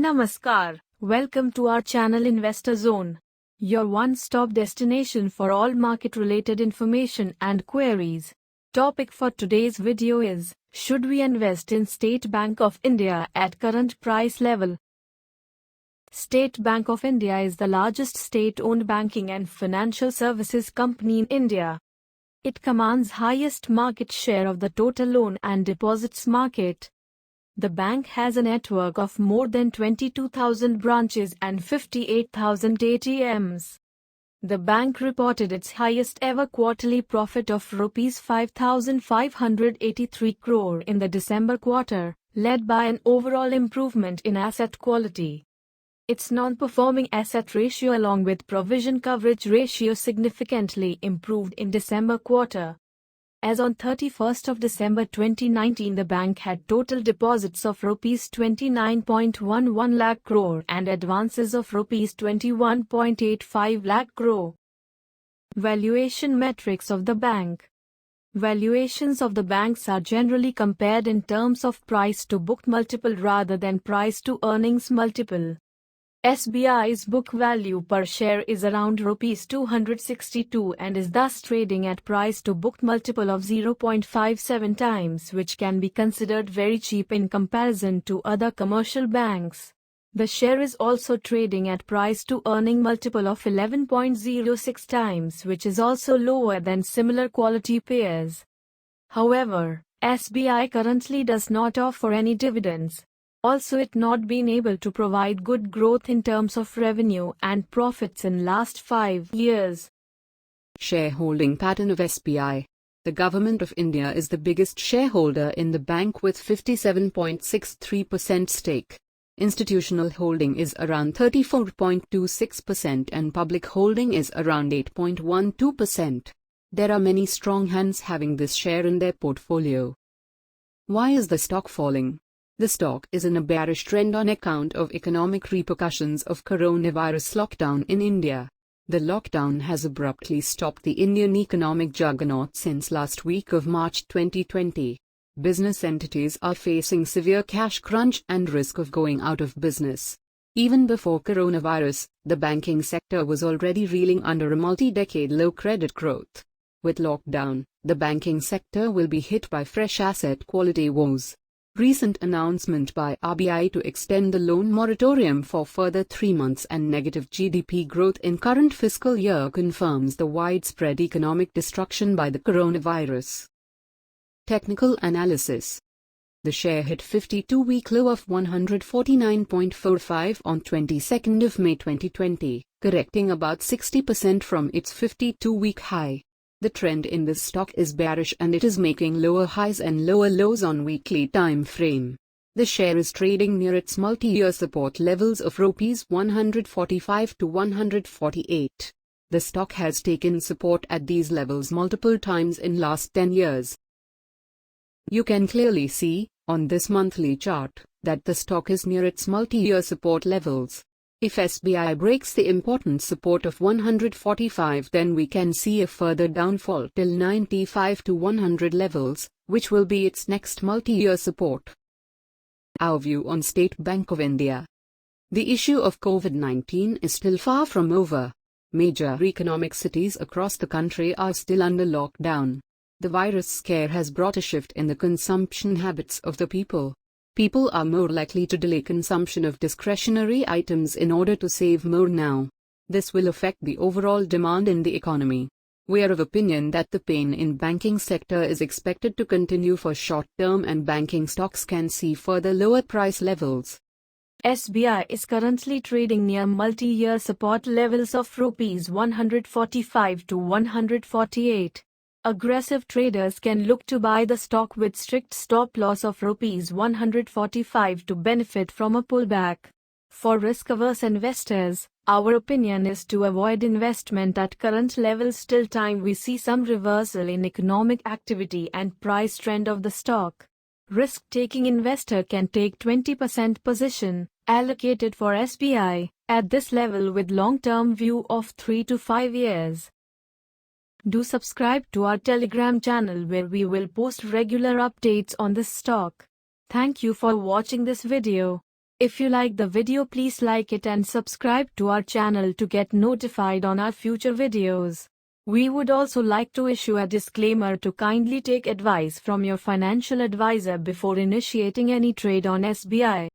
Namaskar, welcome to our channel Investor Zone, your one-stop destination for all market-related information and queries. Topic for today's video is, should we invest in State Bank of India at current price level? State Bank of India is the largest state-owned banking and financial services company in India. It commands highest market share of the total loan and deposits market. The bank has a network of more than 22,000 branches and 58,000 ATMs. The bank reported its highest ever quarterly profit of Rs 5,583 crore in the December quarter, led by an overall improvement in asset quality. Its non-performing asset ratio along with provision coverage ratio significantly improved in December quarter. As on 31st of December 2019, the bank had total deposits of Rs 29.11 lakh crore and advances of Rs 21.85 lakh crore. Valuation metrics of the bank. Valuations of the banks are generally compared in terms of price to book multiple rather than price to earnings multiple. SBI's book value per share is around Rs 262 and is thus trading at price to book multiple of 0.57 times, which can be considered very cheap in comparison to other commercial banks. The share is also trading at price to earning multiple of 11.06 times, which is also lower than similar quality peers. However, SBI currently does not offer any dividends. Also, it not been able to provide good growth in terms of revenue and profits in last 5 years. Shareholding pattern of SBI. The Government of India is the biggest shareholder in the bank with 57.63% stake. Institutional holding is around 34.26% and public holding is around 8.12%. There are many strong hands having this share in their portfolio. Why is the stock falling? The stock is in a bearish trend on account of economic repercussions of coronavirus lockdown in India. The lockdown has abruptly stopped the Indian economic juggernaut since last week of March 2020. Business entities are facing severe cash crunch and risk of going out of business. Even before coronavirus, the banking sector was already reeling under a multi-decade low credit growth. With lockdown, the banking sector will be hit by fresh asset quality woes. Recent announcement by RBI to extend the loan moratorium for further 3 months and negative GDP growth in current fiscal year confirms the widespread economic destruction by the coronavirus. Technical analysis. The share hit 52-week low of 149.45 on 22nd of May 2020, correcting about 60% from its 52-week high. The trend in this stock is bearish and it is making lower highs and lower lows on weekly time frame. The share is trading near its multi-year support levels of Rs 145 to 148. The stock has taken support at these levels multiple times in last 10 years. You can clearly see, on this monthly chart, that the stock is near its multi-year support levels. If SBI breaks the important support of 145, then we can see a further downfall till 95 to 100 levels, which will be its next multi-year support. Our view on State Bank of India. The issue of COVID-19 is still far from over. Major economic cities across the country are still under lockdown. The virus scare has brought a shift in the consumption habits of the people. People are more likely to delay consumption of discretionary items in order to save more now. This will affect the overall demand in the economy. We are of opinion that the pain in banking sector is expected to continue for short term and banking stocks can see further lower price levels. SBI is currently trading near multi-year support levels of Rs 145 to 148. Aggressive traders can look to buy the stock with strict stop loss of Rs 145 to benefit from a pullback. For risk-averse investors, our opinion is to avoid investment at current levels till time we see some reversal in economic activity and price trend of the stock. Risk-taking investor can take 20% position, allocated for SBI, at this level with long-term view of 3 to 5 years. Do subscribe to our Telegram channel where we will post regular updates on this stock. Thank you for watching this video. If you like the video, please like it and subscribe to our channel to get notified on our future videos. We would also like to issue a disclaimer to kindly take advice from your financial advisor before initiating any trade on SBI.